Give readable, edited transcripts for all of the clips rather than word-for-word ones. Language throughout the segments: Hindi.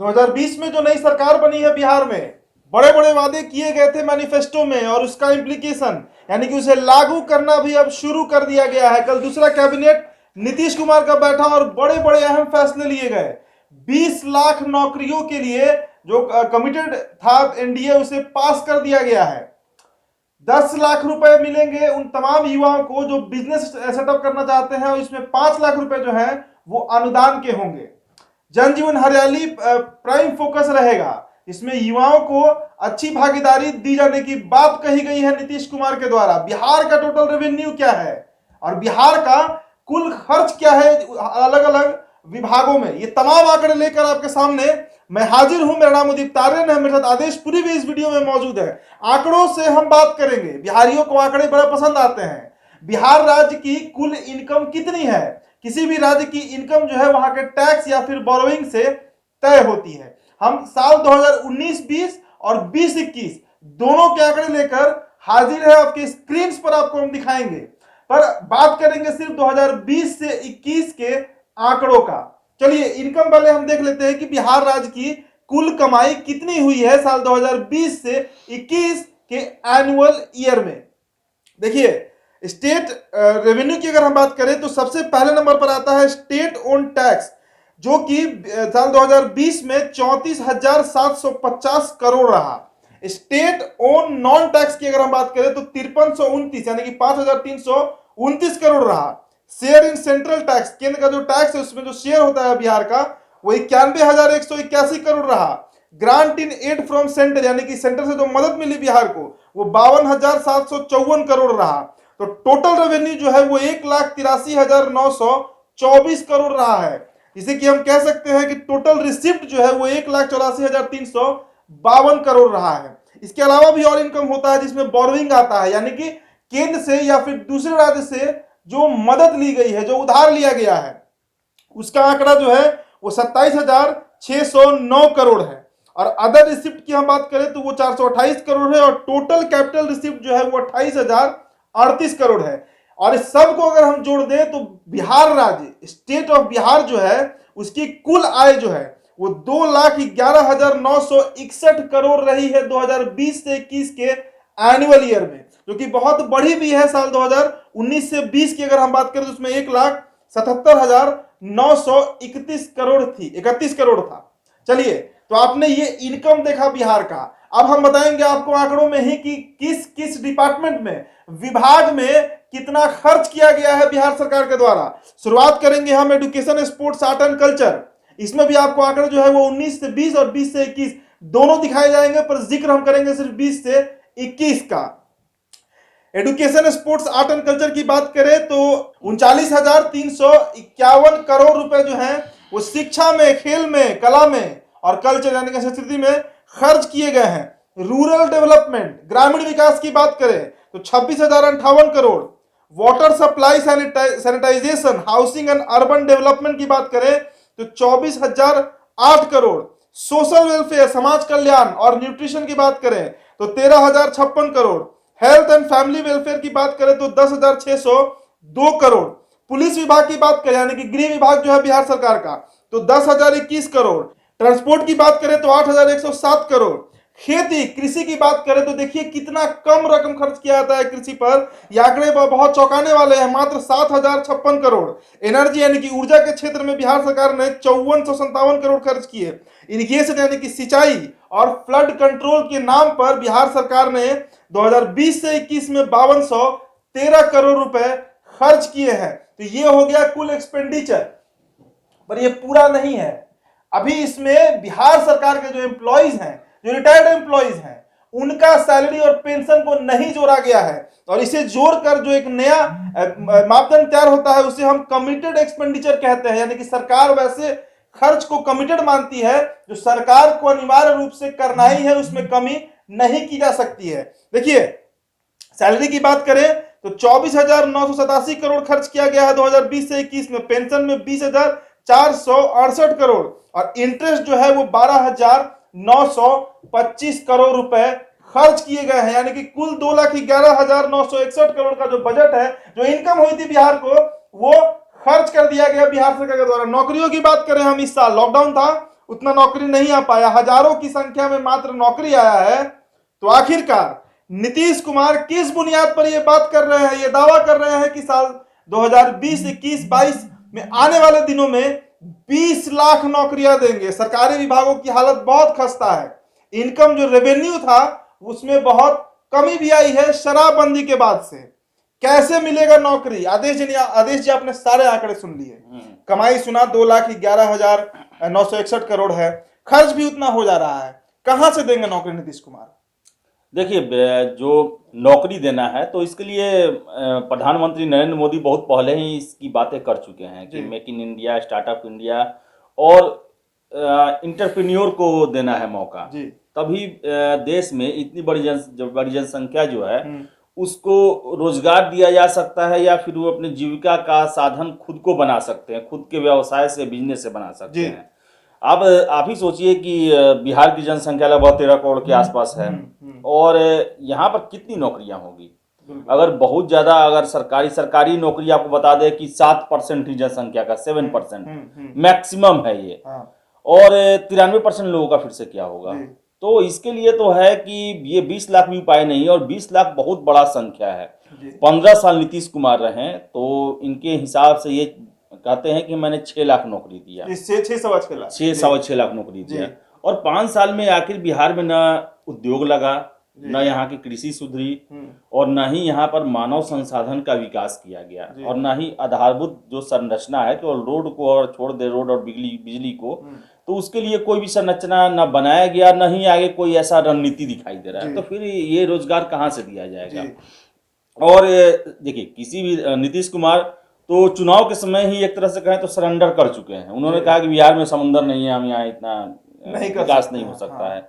2020 में जो नई सरकार बनी है बिहार में, बड़े बड़े वादे किए गए थे मैनिफेस्टो में, और उसका इम्प्लीकेशन यानी कि उसे लागू करना भी अब शुरू कर दिया गया है। कल दूसरा कैबिनेट नीतीश कुमार का बैठा और बड़े बड़े अहम फैसले लिए गए। 20 लाख नौकरियों के लिए जो कमिटेड था एनडीए, उसे पास कर दिया गया है। 10 लाख रुपए मिलेंगे उन तमाम युवाओं को जो बिजनेस सेटअप करना चाहते हैं, और इसमें 5 लाख रुपए जो है वो अनुदान के होंगे। जन जीवन हरियाली प्राइम फोकस रहेगा, इसमें युवाओं को अच्छी भागीदारी दी जाने की बात कही गई है नीतीश कुमार के द्वारा। बिहार का टोटल रेवेन्यू क्या है और बिहार का कुल खर्च क्या है अलग अलग विभागों में, ये तमाम आंकड़े लेकर आपके सामने मैं हाजिर हूं। मेरा नाम उदित तारियन है, मेरे साथ आदेश पुरी भी इस वीडियो में मौजूद है। आंकड़ों से हम बात करेंगे। बिहारियों को आंकड़े बड़े पसंद आते हैं। बिहार राज्य की कुल इनकम कितनी है? किसी भी राज्य की इनकम जो है वहां के टैक्स या फिर बोरोइंग से तय होती है। हम साल 2019-20 और 20-21 दोनों के आंकड़े लेकर हाजिर है आपके स्क्रीन पर, आपको हम दिखाएंगे। पर बात करेंगे सिर्फ 2020 से 21 के आंकड़ों का। चलिए इनकम वाले हम देख लेते हैं कि बिहार राज्य की कुल कमाई कितनी हुई है साल 2020 से 21 के एनुअल ईयर में। देखिए स्टेट रेवेन्यू की अगर हम बात करें तो सबसे पहले नंबर पर आता है स्टेट ओन टैक्स, जो कि साल 2020 में 34,750 करोड़ रहा। स्टेट ओन नॉन टैक्स की अगर हम बात करें तो 5329 यानी कि 5,329 करोड़ रहा। शेयर इन सेंट्रल टैक्स, केंद्र का जो टैक्स है उसमें जो शेयर होता है बिहार का, वो 91,181 करोड़ रहा। Grant in aid from centre यानी कि सेंटर से जो मदद मिली बिहार को, वो 52,754 करोड़ रहा। तो टोटल रेवेन्यू जो है वो 1,83,924 करोड़ रहा है। जिसे कि हम कह सकते हैं कि टोटल रिसिप्ट जो है वो 1,84,352 करोड़ रहा है। इसके अलावा भी और इनकम होता है जिसमें बोरोइंग आता है, यानी कि केंद्र से या फिर दूसरे राज्य से जो मदद ली गई है, जो उधार लिया गया है, उसका आंकड़ा जो है वो 27,609 करोड़ है। और अदर रिसिप्ट की हम बात करें तो वो 428 करोड़ है, और टोटल कैपिटल रिसिप्ट जो है वो 28,038 करोड़ है। और इस सब को अगर हम जोड़ दें तो बिहार राज्य, स्टेट ऑफ बिहार जो है, उसकी कुल आय जो है वो 2,11,961 करोड़ रही है 2020 से 21 के एनुअल ईयर में, जो कि बहुत बढ़ी भी है। साल 2019 से 20 की अगर हम बात करें तो उसमें 1,77,931 करोड़ थी, 31 करोड़ था। चलिए तो आपने ये इनकम देखा बिहार का। अब हम बताएंगे आपको आंकड़ों में ही कि किस किस डिपार्टमेंट में, विभाग में कितना खर्च किया गया है बिहार सरकार के द्वारा। शुरुआत करेंगे हम education, sports, art and culture. इसमें भी आपको आंकड़े जो है वो 19 से 20 और 20 से 21 दोनों दिखाए जाएंगे, पर जिक्र हम करेंगे सिर्फ 20 से 21 का। Education, sports, art and culture की बात करें तो 39,351 करोड़ रुपए जो है वो शिक्षा में, खेल में, कला में और कल्चर यानी कि संस्कृति में खर्च किए गए हैं। रूरल डेवलपमेंट, ग्रामीण विकास की बात करें तो 26,058 crore. Water supply, sanitisation, housing and urban development की बात करें तो 24,008 करोड़। सोशल वेलफेयर, समाज कल्याण और न्यूट्रिशन की बात करें तो 13,056 crore. Health and family welfare की बात करें तो 10,602 करोड़। पुलिस विभाग की बात करें यानी कि गृह विभाग जो है बिहार सरकार का, तो 10,021 करोड़। ट्रांसपोर्ट की बात करें तो 8,107 करोड़। खेती, कृषि की बात करें तो देखिए कितना कम रकम खर्च किया जाता है कृषि पर। ये आंकड़े बहुत चौंकाने वाले हैं, मात्र 7,056 करोड़। एनर्जी यानी कि ऊर्जा के क्षेत्र में बिहार सरकार ने 5457 करोड़ खर्च किए। इरिगेशन यानी कि सिंचाई और फ्लड कंट्रोल के नाम पर बिहार सरकार ने 2020 से 21 में 5213 करोड़ रुपए खर्च किए हैं। तो ये हो गया कुल एक्सपेंडिचर, पर ये पूरा नहीं है। अभी इसमें बिहार सरकार के जो एम्प्लॉइज हैं, जो रिटायर्ड एम्प्लॉइज हैं, उनका सैलरी और पेंशन को नहीं जोड़ा गया है। और इसे जोड़कर जो एक नया मापदंड तैयार होता है उसे हम कमिटेड एक्सपेंडिचर कहते हैं, यानी कि सरकार वैसे खर्च को कमिटेड मानती है जो सरकार को अनिवार्य रूप से करना ही है, उसमें कमी नहीं की जा सकती है। देखिए सैलरी की बात करें तो 24,987 करोड़ खर्च किया गया है 2020 से 21 में। पेंशन में 20,468 करोड़ और इंटरेस्ट जो है वो 12,925 करोड़ रुपए खर्च किए गए हैं। यानी कि कुल 2,11,961 करोड़ का जो बजट है, जो इनकम हुई थी बिहार को, वो खर्च कर दिया गया बिहार सरकार के द्वारा। नौकरियों की बात करें हम, इस साल लॉकडाउन था, उतना नौकरी नहीं आ पाया, हजारों की संख्या में मात्र नौकरी आया है। तो आखिरकार नीतीश कुमार किस बुनियाद पर यह बात कर रहे हैं, यह दावा कर रहे हैं कि साल 2020, 21, 22 में आने वाले दिनों में 20 लाख नौकरियां देंगे। सरकारी विभागों की हालत बहुत खस्ता है। इनकम जो रेवेन्यू था उसमें बहुत कमी भी आई है शराबबंदी के बाद से। कैसे मिलेगा नौकरी? आदेश जी आपने सारे आंकड़े सुन लिए। कमाई सुना 2,11,961 करोड़ है, खर्च भी उतना हो जा रहा है। कहां से देंगे नौकरी नीतीश कुमार? देखिए, जो नौकरी देना है तो इसके लिए प्रधानमंत्री नरेंद्र मोदी बहुत पहले ही इसकी बातें कर चुके हैं कि make in India, startup India और इंटरप्रेन्योर को देना है मौका। तभी देश में इतनी बड़ी जनसंख्या जो है उसको रोजगार दिया जा सकता है, या फिर वो अपनी जीविका का साधन खुद को बना सकते हैं, खुद के व्यवसाय से, बिजनेस से बना सकते हैं। अब आप ही सोचिए कि बिहार की जनसंख्या लगभग 13 करोड़ के आसपास है, और यहाँ पर कितनी नौकरियां होगी? अगर बहुत ज्यादा, अगर सरकारी नौकरी आपको बता दे कि 7% ही जनसंख्या का, 7% मैक्सिमम है ये, और 93% लोगों का फिर से क्या होगा? तो इसके लिए तो है कि ये 20 लाख भी उपाय नहीं है, और 20 लाख बहुत बड़ा संख्या है। 15 साल नीतीश कुमार रहे तो इनके हिसाब से ये कहते हैं कि मैंने 6 लाख नौकरी दिया, 6.6 लाख नौकरी दिया, और 5 साल में आखिर बिहार में न उद्योग लगा, न यहाँ की कृषि सुधरी, और न ही यहाँ पर मानव संसाधन का विकास किया गया, और न ही आधारभूत जो संरचना है, केवल रोड को और छोड़ दे, रोड और बिजली को, तो उसके लिए कोई भी संरचना न बनाया गया, न ही आगे कोई ऐसा रणनीति दिखाई दे रहा है। तो फिर ये रोजगार कहाँ से दिया जाएगा? और देखिए, किसी भी नीतीश कुमार तो चुनाव के समय ही एक तरह से कहें तो सरेंडर कर चुके हैं। उन्होंने कहा कि बिहार में समुंदर नहीं है, हम यहाँ इतना विकास नहीं हो सकता है।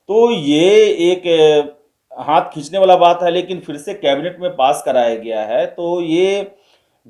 तो ये एक हाथ खींचने वाला बात है, लेकिन फिर से कैबिनेट में पास कराया गया है। तो ये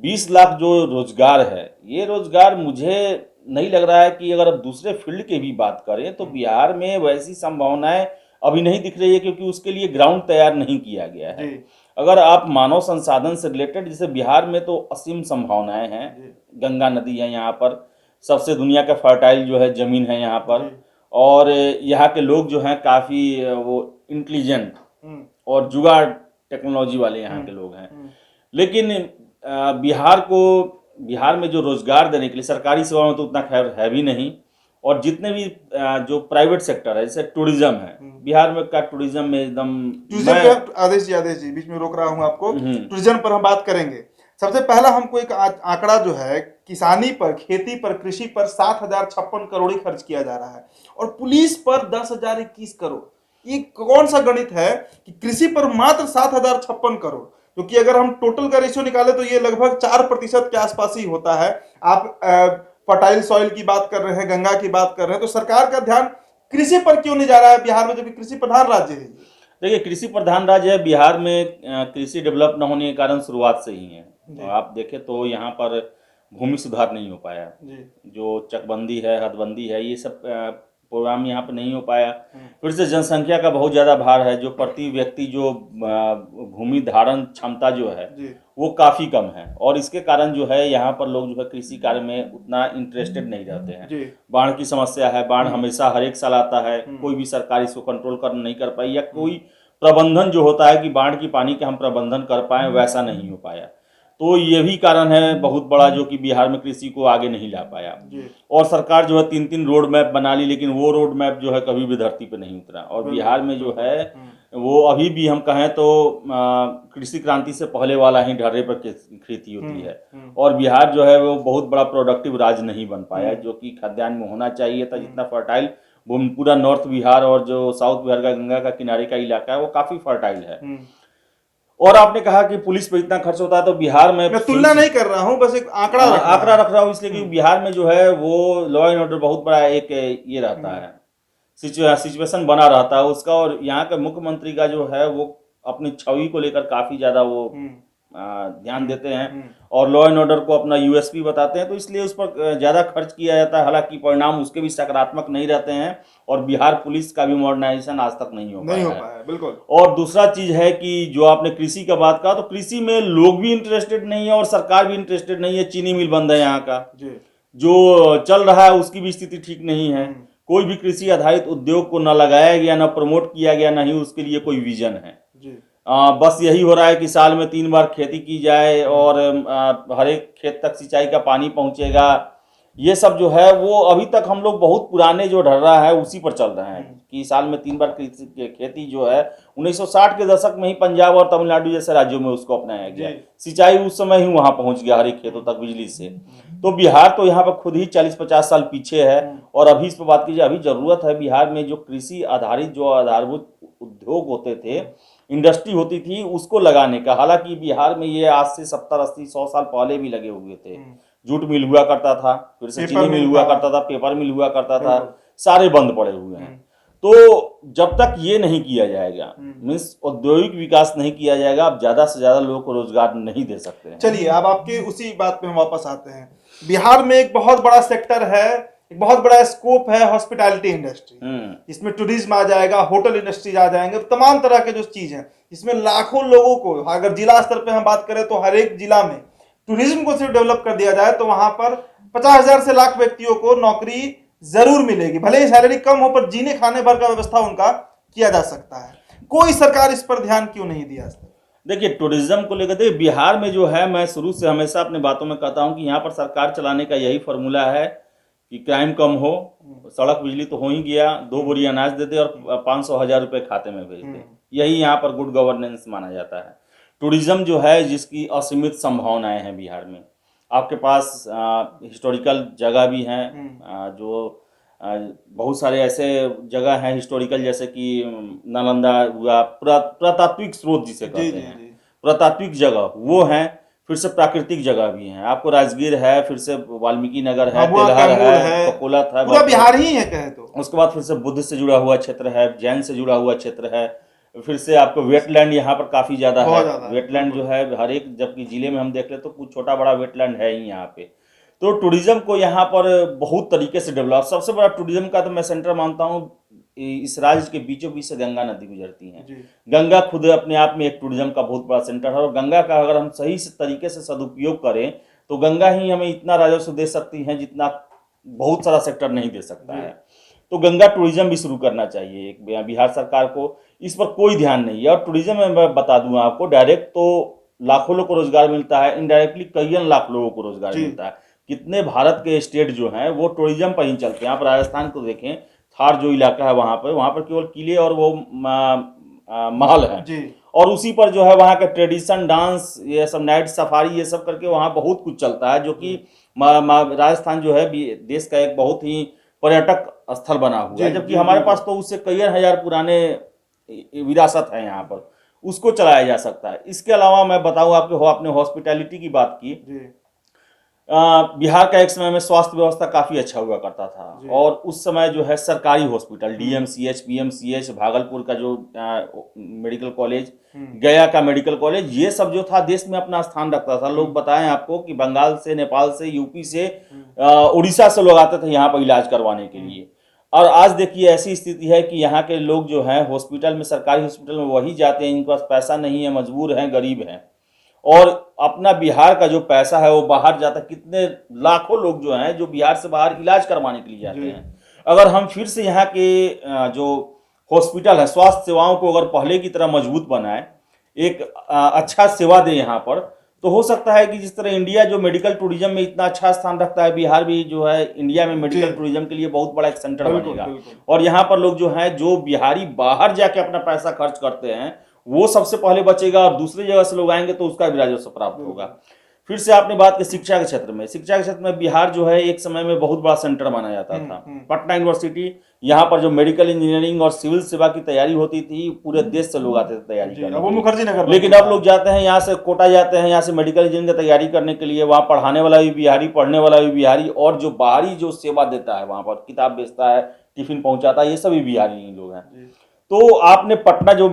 20 लाख जो रोजगार है, ये रोजगार मुझे नहीं लग रहा है कि अगर अब दूसरे फील्ड की भी बात करें तो बिहार में वैसी संभावनाएं अभी नहीं दिख रही है, क्योंकि उसके लिए ग्राउंड तैयार नहीं किया गया है। अगर आप मानव संसाधन से रिलेटेड, जैसे बिहार में तो असीम संभावनाएं हैं, गंगा नदी है यहाँ पर, सबसे दुनिया का फर्टाइल जो है जमीन है यहाँ पर, और यहाँ के लोग जो हैं काफ़ी वो इंटेलिजेंट और जुगाड़ टेक्नोलॉजी वाले यहाँ के लोग हैं। लेकिन बिहार में जो रोजगार देने के लिए सरकारी सेवा में तो उतना खैर है भी नहीं, और जितने भी जो प्राइवेट सेक्टर है, जैसे टूरिज्म है, बिहार में का टूरिज्म में एकदम। आदेश जी बीच में रोक रहा हूँ आपको, टूरिज्म पर हम बात करेंगे। सबसे पहला हमको एक आंकड़ा जो है, किसानी पर, खेती पर, कृषि पर 7,056 करोड़ ही खर्च किया जा रहा है, और पुलिस पर 10,021 करोड़। ये कौन सा गणित है कि कृषि पर मात्र 7,056 करोड़, क्योंकि अगर हम टोटल का रेशियो निकाले तो ये लगभग 4% के आसपास ही होता है। आप फर्टाइल सॉइल की बात कर रहे हैं, गंगा की बात कर रहे हैं, तो सरकार का ध्यान कृषि पर क्यों नहीं जा रहा है बिहार में, जबकि कृषि प्रधान राज्य है? देखिए, कृषि प्रधान राज्य है बिहार में, कृषि डेवलप न होने के कारण शुरुआत से ही है। आप देखें तो यहाँ पर भूमि सुधार नहीं हो पाया, जो चकबंदी है, हदबंदी है, ये सब प्रोग्राम यहाँ पर नहीं हो पाया। फिर से जनसंख्या का बहुत ज़्यादा भार है, जो प्रति व्यक्ति जो भूमि धारण क्षमता जो है वो काफ़ी कम है, और इसके कारण जो है यहाँ पर लोग जो है कृषि कार्य में उतना इंटरेस्टेड नहीं रहते हैं। बाढ़ की समस्या है, बाढ़ हमेशा हर एक साल आता है, कोई भी सरकार इसको कंट्रोल नहीं कर पाई, या कोई प्रबंधन जो होता है कि बाढ़ की पानी का हम प्रबंधन कर पाए, वैसा नहीं हो पाया। तो ये भी कारण है बहुत बड़ा, जो कि बिहार में कृषि को आगे नहीं ला पाया। और सरकार जो है 3-3 रोड मैप बना ली, लेकिन वो रोड मैप जो है कभी भी धरती पे नहीं उतरा, और बिहार में जो है वो अभी भी हम कहें तो कृषि क्रांति से पहले वाला ही ढर्रे पर खेती होती है, और बिहार जो है वो बहुत बड़ा प्रोडक्टिव राज्य नहीं बन पाया, जो कि खाद्यान्न में होना चाहिए था। जितना फर्टाइल पूरा नॉर्थ बिहार और जो साउथ बिहार का गंगा का किनारे का इलाका है वो काफी फर्टाइल है। और आपने कहा कि पुलिस पे इतना खर्च होता है, तो बिहार में, मैं तुलना नहीं कर रहा हूं, बस एक आंकड़ा रख रहा हूं, इसलिए कि बिहार में जो है वो लॉ एंड ऑर्डर बहुत बड़ा एक ये रहता है, सिचुएशन बना रहता है उसका। और यहाँ के मुख्यमंत्री का जो है वो अपनी छवि को लेकर काफी ज्यादा वो ध्यान देते हैं, और लॉ एंड ऑर्डर को अपना यूएसपी बताते हैं, तो इसलिए उस पर ज्यादा खर्च किया जाता है। हालांकि परिणाम उसके भी सकारात्मक नहीं रहते हैं, और बिहार पुलिस का भी मॉडर्नाइजेशन आज तक नहीं हो पाया है। बिल्कुल। और दूसरा चीज है कि जो आपने कृषि का बात कहा, तो कृषि में लोग भी इंटरेस्टेड नहीं है और सरकार भी इंटरेस्टेड नहीं है। चीनी मिल बंद है यहाँ का, जो चल रहा है उसकी भी स्थिति ठीक नहीं है। कोई भी कृषि आधारित उद्योग को न लगाया गया, न प्रमोट किया गया, न ही उसके लिए कोई विजन है। जी बस यही हो रहा है कि साल में 3 बार खेती की जाए और हर एक खेत तक सिंचाई का पानी पहुंचेगा। ये सब जो है वो अभी तक हम लोग बहुत पुराने जो ढर्रा है उसी पर चल रहे हैं कि साल में 3 बार खेती जो है 1960 के दशक में ही पंजाब और तमिलनाडु जैसे राज्यों में उसको अपनाया गया। सिंचाई उस समय ही वहां पहुंच गया हर एक खेतों तक बिजली से। तो बिहार तो यहाँ पर खुद ही 40-50 साल पीछे है। और अभी इस पर बात कीजिए, अभी जरूरत है बिहार में जो कृषि आधारित जो आधारभूत उद्योग होते थे, इंडस्ट्री होती थी, उसको लगाने का। हालांकि बिहार में ये आज से 70-80-100 साल पहले भी लगे हुए थे। जूट मिल हुआ करता था, फिर से चीनी मिल हुआ करता था, पेपर मिल हुआ करता था, सारे बंद पड़े हुए हैं। तो जब तक ये नहीं किया जाएगा, मीन्स औद्योगिक विकास नहीं किया जाएगा, आप ज्यादा से ज्यादा लोगों को रोजगार नहीं दे सकते हैं। चलिए अब आपके उसी बात पे हम वापस आते हैं। बिहार में एक बहुत बड़ा सेक्टर है, एक बहुत बड़ा स्कोप है हॉस्पिटैलिटी इंडस्ट्री। इसमें टूरिज्म आ जाएगा, होटल इंडस्ट्रीज आ जाएंगे, तमाम तरह के जो चीज हैं, इसमें लाखों लोगों को, अगर जिला स्तर पे हम बात करें तो हर एक जिला में टूरिज्म को सिर्फ डेवलप कर दिया जाए तो वहां पर 50,000 से लाख व्यक्तियों को नौकरी जरूर मिलेगी। भले ही सैलरी कम हो पर जीने खाने भर का व्यवस्था उनका किया जा सकता है। कोई सरकार इस पर ध्यान क्यों नहीं दिया? देखिए, टूरिज्म को लेकर देखिए बिहार में जो है, मैं शुरू से हमेशा अपने बातों में कहता हूं कि यहाँ पर सरकार चलाने का यही फॉर्मूला है कि क्राइम कम हो, सड़क बिजली तो हो ही गया, 2 बोरी अनाज दे दे और 500,000 रुपए खाते में भेज दे। यही यहाँ पर गुड गवर्नेंस माना जाता है। टूरिज्म जो है जिसकी असीमित संभावनाएं हैं बिहार में। आपके पास हिस्टोरिकल जगह भी हैं, जो बहुत सारे ऐसे जगह हैं हिस्टोरिकल, जैसे कि नालंदा हुआ, पुरातात्विक स्रोत जिसे कहते हैं, पुरातात्विक जगह वो हैं। फिर से प्राकृतिक जगह भी हैं, आपको राजगीर है, फिर से वाल्मीकि नगर है, तेलहर है, ककोलत है, पूरा बिहार ही है कहे तो। उसके बाद फिर से बुद्ध से जुड़ा हुआ क्षेत्र है, जैन से जुड़ा हुआ क्षेत्र है। फिर से आपको वेटलैंड यहाँ पर काफी ज्यादा है। वेटलैंड जो है हर एक, जबकि जिले में हम देख ले तो कुछ छोटा बड़ा वेटलैंड है ही यहाँ पे। तो टूरिज्म को यहाँ पर बहुत तरीके से डेवलप, सबसे बड़ा टूरिज्म का तो मैं सेंटर मानता हूँ इस राज्य के बीचों बीच से गंगा नदी गुजरती है। गंगा खुद अपने आप में एक टूरिज्म का बहुत बड़ा सेंटर है। और गंगा का अगर हम सही से तरीके से सदुपयोग करें तो गंगा ही हमें इतना राजस्व दे सकती है जितना बहुत सारा सेक्टर नहीं दे सकता है। तो गंगा टूरिज्म भी शुरू करना चाहिए एक बिहार सरकार को। इस पर कोई ध्यान नहीं है। और टूरिज्म में मैं बता दूं आपको, डायरेक्ट तो लाखों लोगों को रोजगार मिलता है, इनडायरेक्टली कई लाख लोगों को रोजगार मिलता है। कितने भारत के स्टेट जो हैं वो टूरिज्म पर ही चलते हैं। आप राजस्थान को देखें, थार जो इलाका है वहाँ पर केवल किले और वो महल है, और उसी पर जो है वहाँ का ट्रेडिशन, डांस, ये सब नाइट सफारी, ये सब करके वहाँ बहुत कुछ चलता है। जो कि राजस्थान जो है देश का एक बहुत ही पर्यटक स्थल बना हुआ है, जबकि हमारे पास तो उससे कई हजार पुराने विरासत है यहाँ पर, उसको चलाया जा सकता है। इसके अलावा मैं बताऊँ आपको, आपने हॉस्पिटैलिटी की बात की, बिहार का एक समय में स्वास्थ्य व्यवस्था काफी अच्छा हुआ करता था। और उस समय जो है सरकारी हॉस्पिटल, डीएमसीएच, पीएमसीएच, भागलपुर का जो मेडिकल कॉलेज, गया का मेडिकल कॉलेज, ये सब जो था देश में अपना स्थान रखता था। लोग बताएं आपको कि बंगाल से, नेपाल से, यूपी से, उड़ीसा से लोग आते थे यहाँ पर इलाज करवाने के लिए। और आज देखिए ऐसी स्थिति है कि यहाँ के लोग जो हैं हॉस्पिटल में, सरकारी हॉस्पिटल में वही जाते हैं, इनके पास पैसा नहीं है, मजबूर हैं, गरीब हैं, और अपना बिहार का जो पैसा है वो बाहर जाता है। कितने लाखों लोग जो हैं जो बिहार से बाहर इलाज करवाने के लिए जाते हैं। अगर हम फिर से यहाँ के जो हॉस्पिटल है, स्वास्थ्य सेवाओं को अगर पहले की तरह मजबूत बनाए, एक अच्छा सेवा दे यहाँ पर, तो हो सकता है कि जिस तरह इंडिया जो मेडिकल टूरिज्म में इतना अच्छा स्थान रखता है, बिहार भी जो है इंडिया में मेडिकल टूरिज्म के लिए बहुत बड़ा एक सेंटर बनेगा। और यहाँ पर लोग जो हैं, जो बिहारी बाहर जाके अपना पैसा खर्च करते हैं, वो सबसे पहले बचेगा, और दूसरी जगह से लोग आएंगे तो उसका भी राजस्व प्राप्त होगा। फिर से आपने बात की शिक्षा के क्षेत्र में। शिक्षा के क्षेत्र में बिहार जो है एक समय में बहुत बड़ा सेंटर माना जाता था। पटना यूनिवर्सिटी, यहाँ पर जो मेडिकल इंजीनियरिंग और सिविल सेवा की तैयारी होती थी, पूरे देश से लोग आते थे तैयारी करने, वो मुखर्जी नगर। लेकिन अब लोग जाते हैं यहाँ से, कोटा जाते हैं यहाँ से मेडिकल इंजीनियरिंग की तैयारी करने के लिए। वहाँ पढ़ाने वाला भी बिहारी, पढ़ने वाला भी बिहारी, और जो बाहरी जो सेवा देता है वहाँ पर, किताब बेचता है, टिफिन पहुँचाता है, ये सभी बिहारी ही लोग हैं। तो आपने पटना जो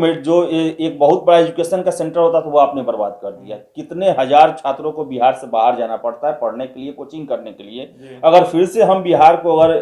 एक बहुत बड़ा एजुकेशन का सेंटर होता था वो आपने बर्बाद कर दिया। कितने हजार छात्रों को बिहार से बाहर जाना पड़ता है पढ़ने के लिए, कोचिंग करने के लिए। अगर फिर से हम बिहार को अगर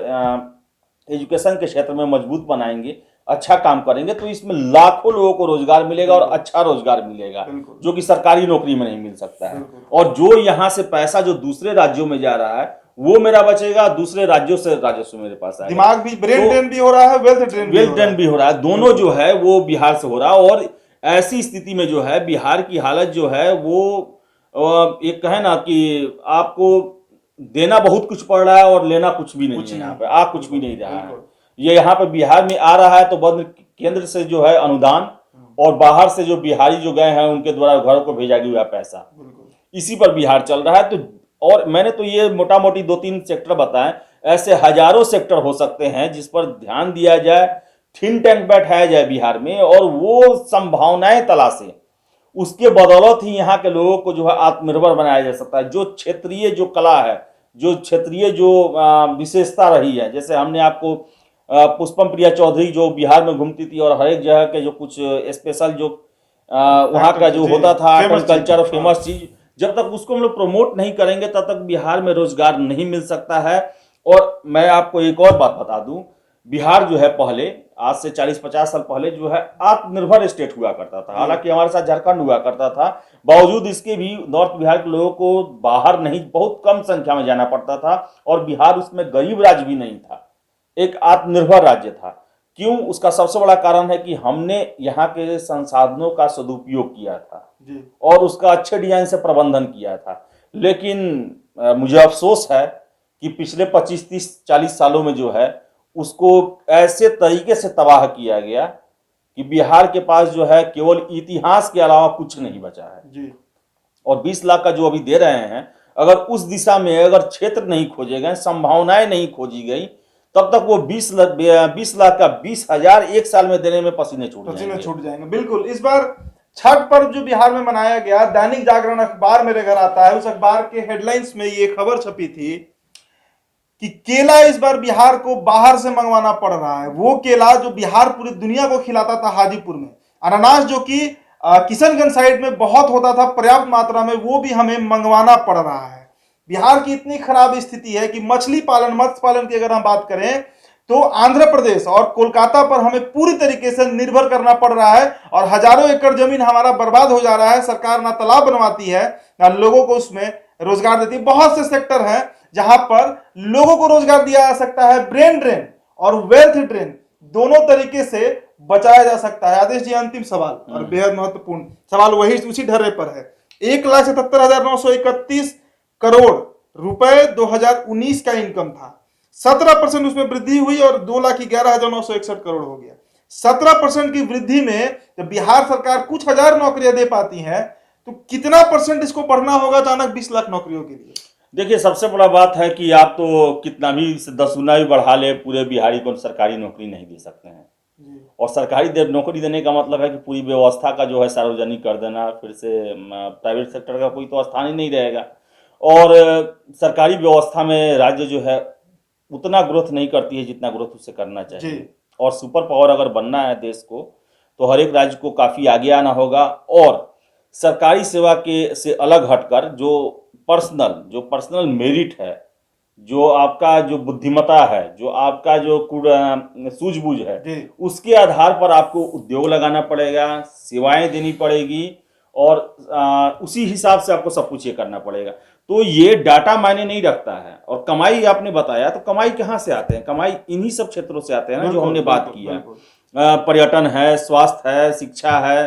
एजुकेशन के क्षेत्र में मजबूत बनाएंगे, अच्छा काम करेंगे, तो इसमें लाखों लोगों को रोजगार मिलेगा, और अच्छा रोजगार मिलेगा, जो कि सरकारी नौकरी में नहीं मिल सकता है। और जो यहाँ से पैसा जो दूसरे राज्यों में जा रहा है वो मेरा बचेगा, दूसरे राज्यों से राजस्व मेरे पास आएगा। दिमाग भी, ब्रेन तो ड्रेन भी हो रहा है, वेल्थ ड्रेन भी हो रहा है। भी हो रहा है, दोनों जो है वो बिहार से हो रहा है। और ऐसी स्थिति में जो है बिहार की हालत जो है वो एक कहे ना कि आपको देना बहुत कुछ पड़ रहा है और लेना कुछ भी नहीं कुछ है। यहाँ नहीं। पे आ कुछ भी नहीं रहा है। बिल्कुल। ये यहाँ पे बिहार में आ रहा है तो बंद केंद्र से जो है अनुदान, और बाहर से जो बिहारी जो गए हैं उनके द्वारा घरों को भेजा गया पैसा, बिल्कुल। इसी पर बिहार चल रहा है। तो और मैंने तो ये मोटा मोटी 2-3 सेक्टर बताए, ऐसे हजारों सेक्टर हो सकते हैं जिस पर ध्यान दिया जाए, थिंक टैंक बैठाया जाए बिहार में, और वो संभावनाएं तलाशे। उसके बदौलत ही यहाँ के लोगों को जो है आत्मनिर्भर बनाया जा सकता है। जो क्षेत्रीय जो कला है, जो क्षेत्रीय जो विशेषता रही है, जैसे हमने आपको पुष्पम प्रिया चौधरी जो बिहार में घूमती थी और हर एक जगह के जो कुछ स्पेशल जो वहाँ का जो होता था आर्ट एंड कल्चर, फेमस चीज, जब तक उसको हम लोग प्रमोट नहीं करेंगे तब तक बिहार में रोजगार नहीं मिल सकता है। और मैं आपको एक और बात बता दूं, बिहार जो है पहले, आज से 40-50 साल पहले जो है आत्मनिर्भर स्टेट हुआ करता था। हालांकि हमारे साथ झारखंड हुआ करता था, बावजूद इसके भी नॉर्थ बिहार के लोगों को बाहर नहीं, बहुत कम संख्या में जाना पड़ता था, और बिहार उसमें गरीब राज्य भी नहीं था, एक आत्मनिर्भर राज्य था। क्यों? उसका सबसे बड़ा कारण है कि हमने यहाँ के संसाधनों का सदुपयोग किया था जी। और उसका अच्छे डिजाइन से प्रबंधन किया था। लेकिन मुझे अफसोस है कि पिछले 25-30-40 सालों में जो है उसको ऐसे तरीके से तबाह किया गया कि बिहार के पास जो है केवल इतिहास के अलावा कुछ नहीं बचा है जी। और 20 लाख का जो अभी दे रहे हैं, अगर उस दिशा में अगर क्षेत्र नहीं खोजे गए, संभावनाएं नहीं खोजी गई, तब तक वो 20 लाख का 20,000 एक साल में देने में पसीने छूट जाएंगे। बिल्कुल। इस बार छठ पर्व जो बिहार में मनाया गया, दैनिक जागरण अखबार मेरे घर आता है, उस अखबार के हेडलाइंस में ये खबर छपी थी कि केला इस बार बिहार को बाहर से मंगवाना पड़ रहा है। वो केला जो बिहार पूरी दुनिया को खिलाता था हाजीपुर में, अनानास जो कि किशनगंज साइड में बहुत होता था पर्याप्त मात्रा में, वो भी हमें मंगवाना पड़ रहा है। बिहार की इतनी खराब स्थिति है कि मछली पालन, मत्स्य पालन की अगर हम बात करें तो आंध्र प्रदेश और कोलकाता पर हमें पूरी तरीके से निर्भर करना पड़ रहा है, और हजारों एकड़ जमीन हमारा बर्बाद हो जा रहा है। सरकार ना तालाब बनवाती है ना लोगों को उसमें रोजगार देती है। बहुत से सेक्टर हैं जहां पर लोगों को रोजगार दिया जा सकता है। ब्रेन ड्रेन और वेल्थ ड्रेन दोनों तरीके से बचाया जा सकता है। आदेश जी, अंतिम सवाल और बेहद महत्वपूर्ण सवाल वही उसी ढर्रे पर है। 1,77,931 करोड़ रुपए 2019 का इनकम था, 17% उसमें वृद्धि हुई और 2,11,961 करोड़ हो गया। 17% की वृद्धि में जब बिहार सरकार कुछ हजार नौकरियां दे पाती है तो कितना परसेंट इसको बढ़ना होगा अचानक 20 लाख नौकरियों के लिए? देखिए, सबसे बड़ा बात है कि आप तो कितना भी 10 गुना भी बढ़ा ले, पूरे बिहारी को सरकारी नौकरी नहीं दे सकते हैं। और सरकारी नौकरी देने का मतलब है कि पूरी व्यवस्था का जो है सार्वजनिक कर देना, फिर से प्राइवेट सेक्टर का कोई तो स्थान ही नहीं रहेगा। और सरकारी व्यवस्था में राज्य जो है उतना ग्रोथ नहीं करती है जितना ग्रोथ उसे करना चाहिए। और सुपर पावर अगर बनना है देश को, तो हर एक राज्य को काफ़ी आगे आना होगा, और सरकारी सेवा के से अलग हटकर जो पर्सनल मेरिट है, जो आपका जो बुद्धिमता है, जो आपका जो सूझबूझ है, उसके आधार पर आपको उद्योग लगाना पड़ेगा, सेवाएं देनी पड़ेगी, और उसी हिसाब से आपको सब कुछ ये करना पड़ेगा। तो ये डाटा मायने नहीं रखता है। और कमाई आपने बताया, तो कमाई कहाँ से आते हैं? कमाई इन्हीं सब क्षेत्रों से आते हैं ना, जो हमने बात की है। पर्यटन है, स्वास्थ्य है, शिक्षा है,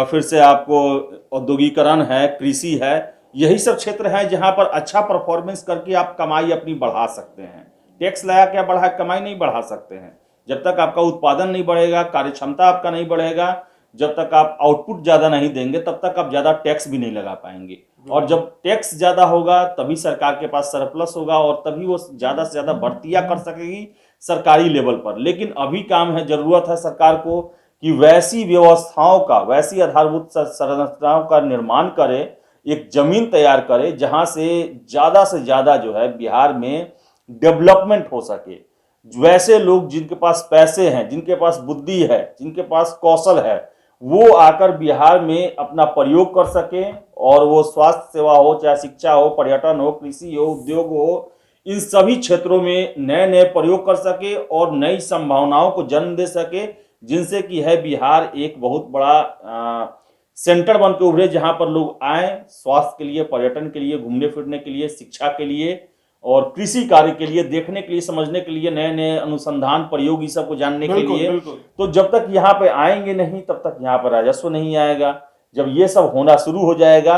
फिर से आपको औद्योगिकरण है, कृषि है। यही सब क्षेत्र हैं जहां पर अच्छा परफॉर्मेंस करके आप कमाई अपनी बढ़ा सकते हैं। टैक्स लगा के बढ़ा कमाई नहीं बढ़ा सकते हैं। जब तक आपका उत्पादन नहीं बढ़ेगा, कार्यक्षमता आपका नहीं बढ़ेगा, जब तक आप आउटपुट ज़्यादा नहीं देंगे, तब तक आप ज़्यादा टैक्स भी नहीं लगा पाएंगे। और जब टैक्स ज़्यादा होगा तभी सरकार के पास सरप्लस होगा, और तभी वो ज़्यादा से ज़्यादा भर्तियाँ कर सकेगी सरकारी लेवल पर। लेकिन अभी काम है, ज़रूरत है सरकार को कि वैसी व्यवस्थाओं का, वैसी आधारभूत संरचनाओं का निर्माण करे, एक जमीन तैयार करे जहां से ज़्यादा जो है बिहार में डेवलपमेंट हो सके। वैसे लोग जिनके पास पैसे हैं, जिनके पास बुद्धि है, जिनके पास कौशल है, वो आकर बिहार में अपना प्रयोग कर सके, और वो स्वास्थ्य सेवा हो, चाहे शिक्षा हो, पर्यटन हो, कृषि हो, उद्योग हो, इन सभी क्षेत्रों में नए नए प्रयोग कर सके और नई संभावनाओं को जन्म दे सके, जिनसे कि है बिहार एक बहुत बड़ा सेंटर बन के उभरे, जहां पर लोग आए स्वास्थ्य के लिए, पर्यटन के लिए, घूमने फिरने के लिए, शिक्षा के लिए, और कृषि कार्य के लिए, देखने के लिए, समझने के लिए, नए नए अनुसंधान प्रयोग ये सब को जानने के बिल्कुल लिए। बिल्कुल तो जब तक यहाँ पे आएंगे नहीं तब तक यहाँ पर राजस्व नहीं आएगा। जब ये सब होना शुरू हो जाएगा,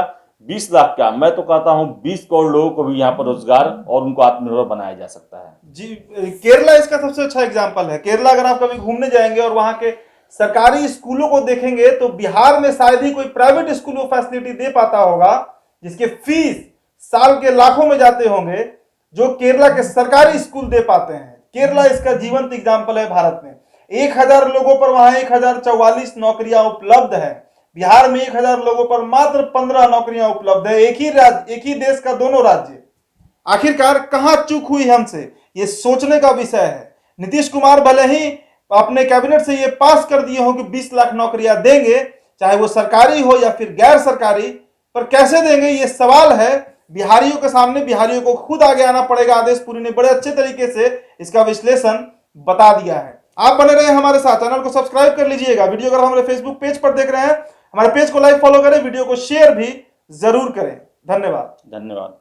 20 लाख क्या, मैं तो कहता हूँ 20 करोड़ लोगों को भी यहाँ पर रोजगार और उनको आत्मनिर्भर बनाया जा सकता है। जी। केरला इसका सबसे अच्छा एग्जाम्पल है। केरला अगर आप कभी घूमने जाएंगे और वहां के सरकारी स्कूलों को देखेंगे तो बिहार में शायद ही कोई प्राइवेट स्कूल वो फैसिलिटी दे पाता होगा जिसके फीस साल के लाखों में जाते होंगे, जो केरला के सरकारी स्कूल दे पाते हैं। केरला इसका जीवंत एग्जाम्पल है भारत में। 1000 लोगों पर वहां 1044 नौकरियां उपलब्ध है। बिहार में 1000 लोगों पर मात्र 15 नौकरियां उपलब्ध है। एक ही देश का दोनों राज्य। आखिरकार कहां चूक हुई हमसे, ये सोचने का विषय है। नीतीश कुमार भले ही अपने कैबिनेट से ये पास कर दिए हो कि 20 लाख नौकरियां देंगे, चाहे वो सरकारी हो या फिर गैर सरकारी, पर कैसे देंगे ये सवाल है बिहारियों के सामने। बिहारियों को खुद आगे आना पड़ेगा। आदेश पुरी ने बड़े अच्छे तरीके से इसका विश्लेषण बता दिया है। आप बने रहे हमारे साथ, चैनल को सब्सक्राइब कर लीजिएगा। वीडियो अगर हमारे फेसबुक पेज पर देख रहे हैं, हमारे पेज को लाइक फॉलो करें, वीडियो को शेयर भी जरूर करें। धन्यवाद। धन्यवाद।